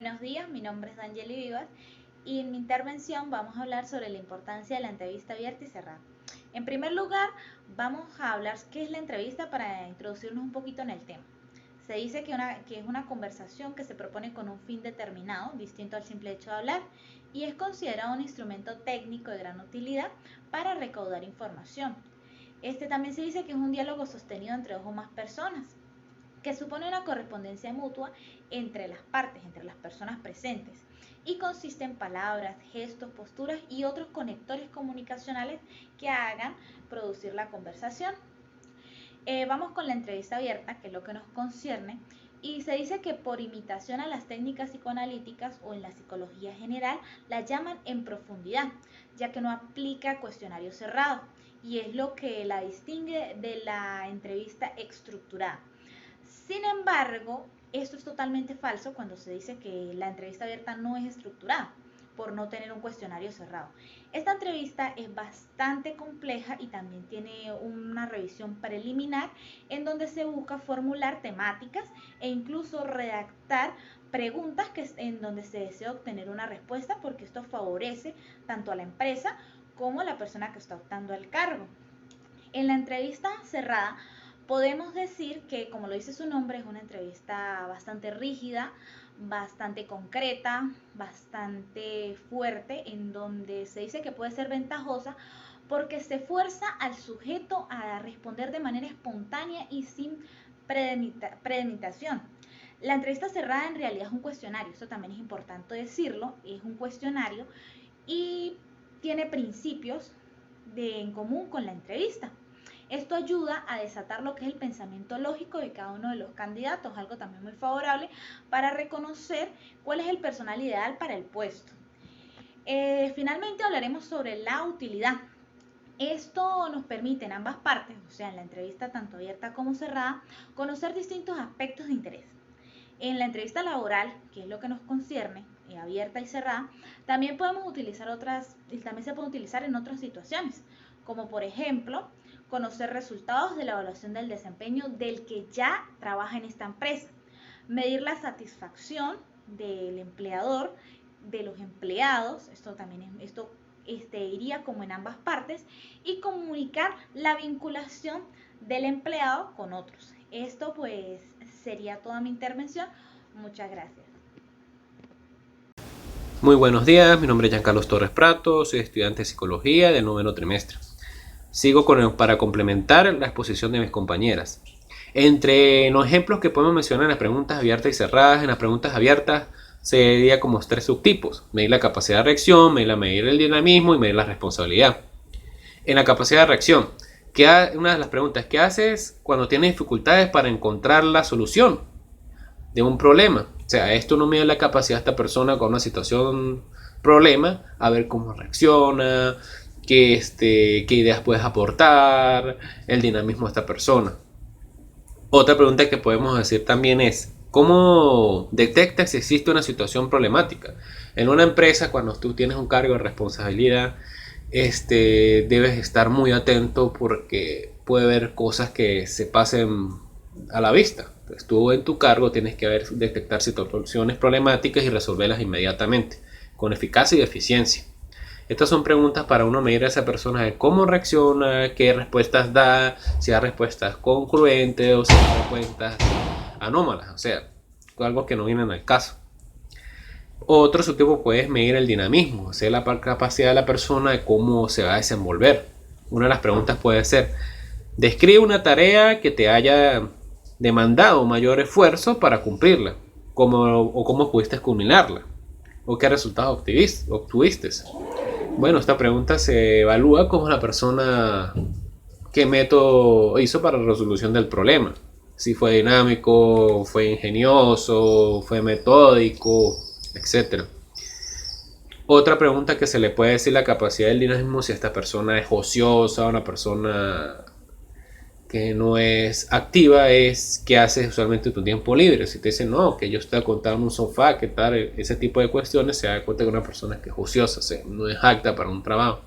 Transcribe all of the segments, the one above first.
Buenos días, mi nombre es Danieli Vivas y en mi intervención vamos a hablar sobre la importancia de la entrevista abierta y cerrada. En primer lugar, vamos a hablar qué es la entrevista para introducirnos un poquito en el tema. Se dice que es una conversación que se propone con un fin determinado, distinto al simple hecho de hablar, y es considerado un instrumento técnico de gran utilidad para recaudar información. También se dice que es un diálogo sostenido entre dos o más personas, que supone una correspondencia mutua entre las partes, entre las personas presentes, y consiste en palabras, gestos, posturas y otros conectores comunicacionales que hagan producir la conversación. Vamos con la entrevista abierta, que es lo que nos concierne, y se dice que por imitación a las técnicas psicoanalíticas o en la psicología general, la llaman en profundidad, ya que no aplica cuestionario cerrado, y es lo que la distingue de la entrevista estructurada. Sin embargo, esto es totalmente falso cuando se dice que la entrevista abierta no es estructurada por no tener un cuestionario cerrado. Esta entrevista es bastante compleja y también tiene una revisión preliminar en donde se busca formular temáticas e incluso redactar preguntas en donde se desea obtener una respuesta, porque esto favorece tanto a la empresa como a la persona que está optando al cargo. En la entrevista cerrada podemos decir que, como lo dice su nombre, es una entrevista bastante rígida, bastante concreta, bastante fuerte, en donde se dice que puede ser ventajosa porque se fuerza al sujeto a responder de manera espontánea y sin premeditación. La entrevista cerrada en realidad es un cuestionario, eso también es importante decirlo, es un cuestionario y tiene principios en común con la entrevista. Esto ayuda a desatar lo que es el pensamiento lógico de cada uno de los candidatos, algo también muy favorable para reconocer cuál es el personal ideal para el puesto. Finalmente hablaremos sobre la utilidad. Esto nos permite en ambas partes, o sea, en la entrevista tanto abierta como cerrada, conocer distintos aspectos de interés. En la entrevista laboral, que es lo que nos concierne, abierta y cerrada, también podemos utilizar también se puede utilizar en otras situaciones, como por ejemplo, conocer resultados de la evaluación del desempeño del que ya trabaja en esta empresa, medir la satisfacción del empleador, de los empleados, iría como en ambas partes, y comunicar la vinculación del empleado con otros. Esto pues sería toda mi intervención. Muchas gracias. Muy buenos días, mi nombre es Giancarlos Torres Prato, soy estudiante de Psicología del 9º trimestre. Sigo para complementar la exposición de mis compañeras. Entre los ejemplos que podemos mencionar en las preguntas abiertas y cerradas, en las preguntas abiertas se diría como 3 subtipos: medir la capacidad de reacción, medir el dinamismo y medir la responsabilidad. En la capacidad de reacción, una de las preguntas: ¿qué haces cuando tienes dificultades para encontrar la solución de un problema? O sea, esto no mide la capacidad de esta persona con una situación, problema, a ver cómo reacciona, qué ideas puedes aportar, el dinamismo de esta persona. Otra pregunta que podemos decir también es: ¿cómo detectas si existe una situación problemática? En una empresa, cuando tú tienes un cargo de responsabilidad, debes estar muy atento porque puede haber cosas que se pasen a la vista. Entonces, tú en tu cargo tienes que detectar situaciones problemáticas y resolverlas inmediatamente, con eficacia y eficiencia. Estas son preguntas para uno medir a esa persona de cómo reacciona, qué respuestas da, si da respuestas congruentes o si da respuestas anómalas, o sea, algo que no viene al caso. Otro subtipo puedes medir el dinamismo, o sea, la capacidad de la persona de cómo se va a desenvolver. Una de las preguntas puede ser: describe una tarea que te haya demandado mayor esfuerzo para cumplirla, o cómo pudiste culminarla, o qué resultados obtuviste. Bueno, esta pregunta se evalúa como la persona, qué método hizo para la resolución del problema. Si fue dinámico, fue ingenioso, fue metódico, etc. Otra pregunta que se le puede decir la capacidad del dinamismo: si esta persona es ociosa, una persona que no es activa, es qué haces usualmente en tu tiempo libre. Si te dicen no, que yo estoy acostado en un sofá, que tal, ese tipo de cuestiones, se da cuenta que una persona que es ociosa, o sea, no es apta para un trabajo.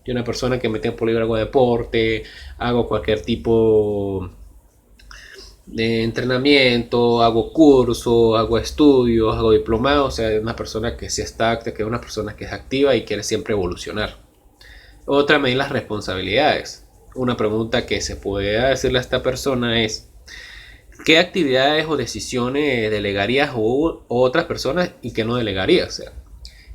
Y una persona que en mi tiempo libre hago deporte, hago cualquier tipo de entrenamiento, hago cursos, hago estudios, hago diplomados, o sea, es una persona que sí está activa, que es una persona que es activa y quiere siempre evolucionar. Otra, medir las responsabilidades. Una pregunta que se puede decirle a esta persona es: ¿qué actividades o decisiones delegarías a otras personas y qué no delegarías? O sea,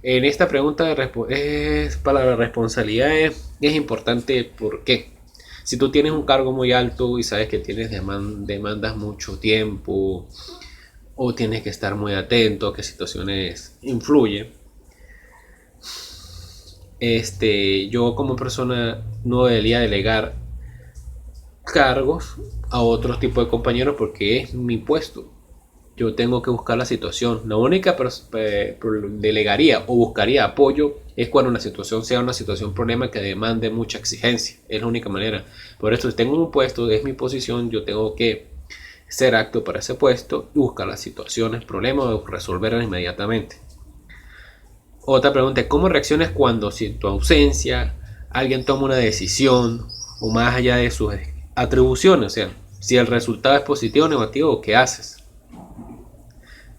en esta pregunta es para la responsabilidad es importante. ¿Por qué? Si tú tienes un cargo muy alto y sabes que tienes demandas mucho tiempo o tienes que estar muy atento a qué situaciones influyen, yo como persona no debería delegar cargos a otros tipos de compañeros porque es mi puesto. Yo tengo que buscar la situación. La única delegaría o buscaría apoyo es cuando la situación sea una situación problema que demande mucha exigencia. Es la única manera. Por eso, si tengo un puesto, es mi posición, yo tengo que ser apto para ese puesto y buscar las situaciones, problemas o resolverlas inmediatamente. Otra pregunta es: ¿cómo reaccionas cuando, si en tu ausencia, alguien toma una decisión o más allá de sus atribuciones? O sea, si el resultado es positivo o negativo, ¿qué haces?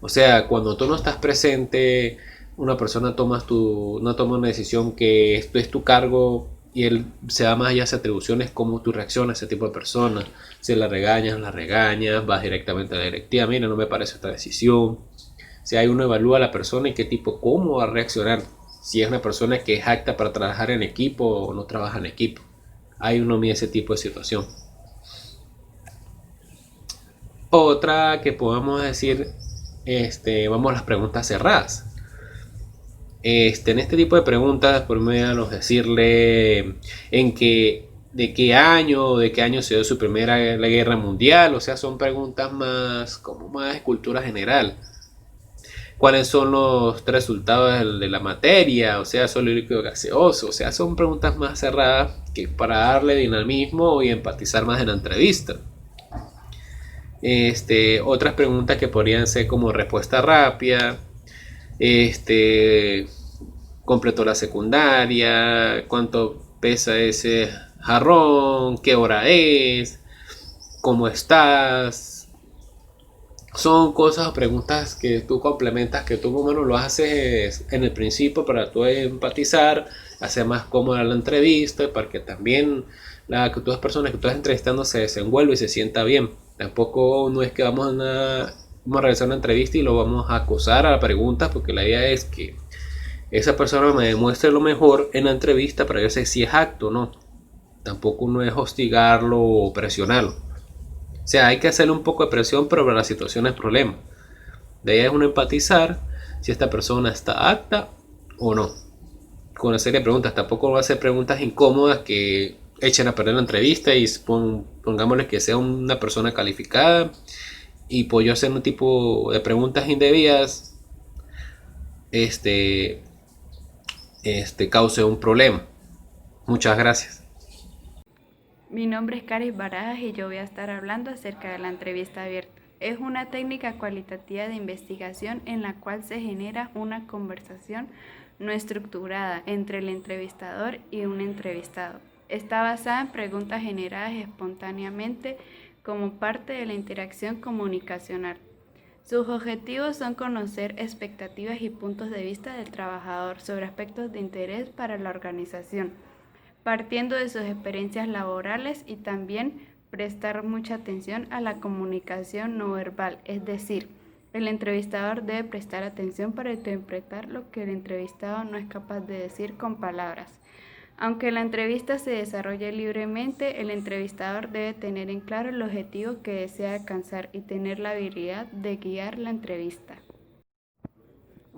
O sea, cuando tú no estás presente, una persona no toma una decisión que esto es tu cargo y él se da más allá de atribuciones, ¿cómo tú reaccionas a ese tipo de persona? Si la regañas, vas directamente a la directiva: mira, no me parece esta decisión. Si hay uno evalúa a la persona y qué tipo, cómo va a reaccionar. Si es una persona que es apta para trabajar en equipo o no trabaja en equipo. Hay uno mide ese tipo de situación. Otra que podamos decir, vamos a las preguntas cerradas. En este tipo de preguntas, por medio de decirle de qué año se dio su primera la guerra mundial. O sea, son preguntas más como más de cultura general. ¿Cuáles son los resultados de la materia? O sea, sólido, líquido, gaseoso. O sea, son preguntas más cerradas que para darle dinamismo y empatizar más en la entrevista. Otras preguntas que podrían ser como respuesta rápida. Este, completó la secundaria, cuánto pesa ese jarrón, qué hora es, cómo estás. Son cosas o preguntas que tú complementas, que tú como menos lo haces en el principio para tú empatizar, hacer más cómoda la entrevista, para que también que todas las personas que tú estás entrevistando se desenvuelva y se sienta bien. Tampoco no es que vamos a realizar una entrevista y lo vamos a acosar a la pregunta, porque la idea es que esa persona me demuestre lo mejor en la entrevista para ver si es acto o no. Tampoco no es hostigarlo o presionarlo. O sea, hay que hacerle un poco de presión, pero la situación es problema. De ahí es uno empatizar si esta persona está apta o no. Con una serie de preguntas. Tampoco va a hacer preguntas incómodas que echen a perder la entrevista y pongámosle que sea una persona calificada y pues yo hacer un tipo de preguntas indebidas cause un problema. Muchas gracias. Mi nombre es Caris Barajas y yo voy a estar hablando acerca de la entrevista abierta. Es una técnica cualitativa de investigación en la cual se genera una conversación no estructurada entre el entrevistador y un entrevistado. Está basada en preguntas generadas espontáneamente como parte de la interacción comunicacional. Sus objetivos son conocer expectativas y puntos de vista del trabajador sobre aspectos de interés para la organización, partiendo de sus experiencias laborales, y también prestar mucha atención a la comunicación no verbal, es decir, el entrevistador debe prestar atención para interpretar lo que el entrevistado no es capaz de decir con palabras. Aunque la entrevista se desarrolle libremente, el entrevistador debe tener en claro el objetivo que desea alcanzar y tener la habilidad de guiar la entrevista.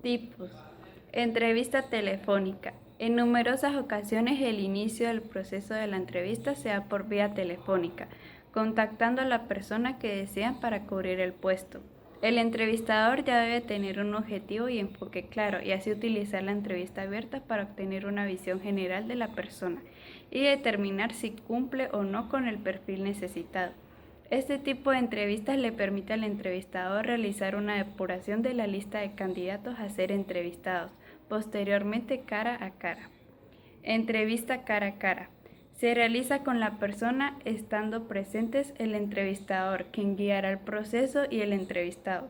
Tipos. Entrevista telefónica. En numerosas ocasiones el inicio del proceso de la entrevista se da por vía telefónica, contactando a la persona que desean para cubrir el puesto. El entrevistador ya debe tener un objetivo y enfoque claro y así utilizar la entrevista abierta para obtener una visión general de la persona y determinar si cumple o no con el perfil necesitado. Este tipo de entrevistas le permite al entrevistador realizar una depuración de la lista de candidatos a ser entrevistados, posteriormente cara a cara. Entrevista cara a cara. Se realiza con la persona estando presentes el entrevistador, quien guiará el proceso, y el entrevistado.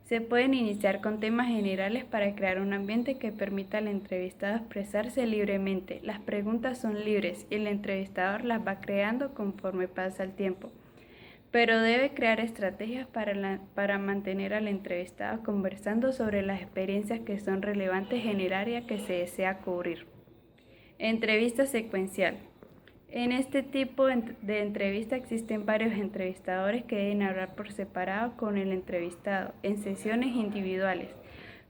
Se pueden iniciar con temas generales para crear un ambiente que permita al entrevistado expresarse libremente. Las preguntas son libres y el entrevistador las va creando conforme pasa el tiempo, pero debe crear estrategias para mantener al entrevistado conversando sobre las experiencias que son relevantes en el área que se desea cubrir. Entrevista secuencial. En este tipo de entrevista existen varios entrevistadores que deben hablar por separado con el entrevistado en sesiones individuales.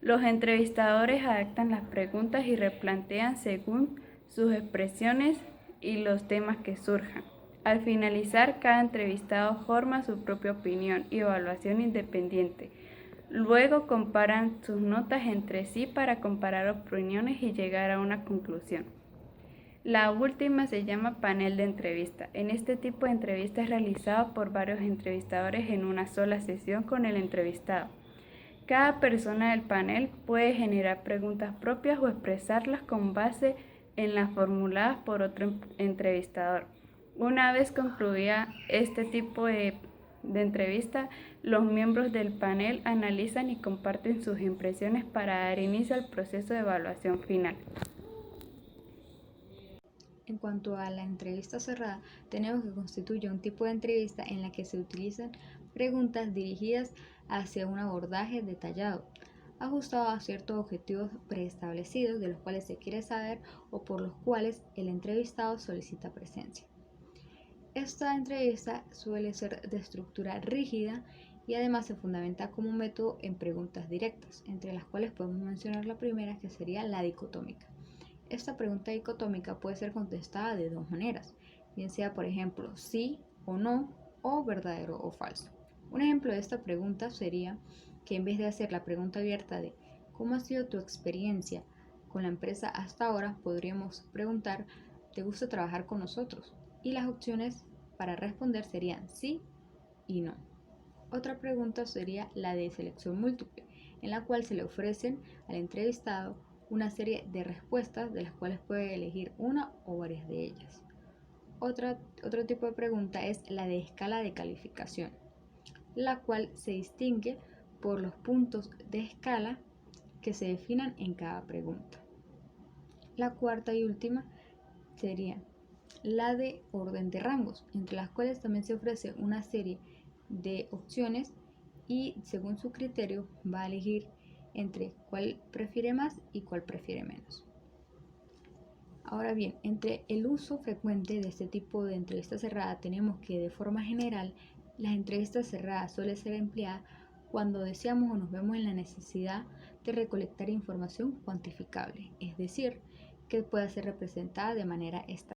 Los entrevistadores adaptan las preguntas y replantean según sus expresiones y los temas que surjan. Al finalizar, cada entrevistado forma su propia opinión y evaluación independiente. Luego comparan sus notas entre sí para comparar opiniones y llegar a una conclusión. La última se llama panel de entrevista. En este tipo de entrevista es realizado por varios entrevistadores en una sola sesión con el entrevistado. Cada persona del panel puede generar preguntas propias o expresarlas con base en las formuladas por otro entrevistador. Una vez concluida este tipo de entrevista, los miembros del panel analizan y comparten sus impresiones para dar inicio al proceso de evaluación final. En cuanto a la entrevista cerrada, tenemos que constituye un tipo de entrevista en la que se utilizan preguntas dirigidas hacia un abordaje detallado, ajustado a ciertos objetivos preestablecidos de los cuales se quiere saber o por los cuales el entrevistado solicita presencia. Esta entrevista suele ser de estructura rígida y además se fundamenta como un método en preguntas directas, entre las cuales podemos mencionar la primera, que sería la dicotómica. Esta pregunta dicotómica puede ser contestada de dos maneras, bien sea por ejemplo sí o no, o verdadero o falso. Un ejemplo de esta pregunta sería que en vez de hacer la pregunta abierta de ¿cómo ha sido tu experiencia con la empresa hasta ahora?, podríamos preguntar ¿te gusta trabajar con nosotros? Y las opciones para responder serían sí y no. Otra pregunta sería la de selección múltiple, en la cual se le ofrecen al entrevistado una serie de respuestas de las cuales puede elegir una o varias de ellas. Otro tipo de pregunta es la de escala de calificación, la cual se distingue por los puntos de escala que se definan en cada pregunta. La cuarta y última sería la de orden de rangos, entre las cuales también se ofrece una serie de opciones y según su criterio va a elegir entre cuál prefiere más y cuál prefiere menos. Ahora bien, entre el uso frecuente de este tipo de entrevista cerrada tenemos que de forma general las entrevistas cerradas suelen ser empleadas cuando deseamos o nos vemos en la necesidad de recolectar información cuantificable, es decir, que pueda ser representada de manera estadística.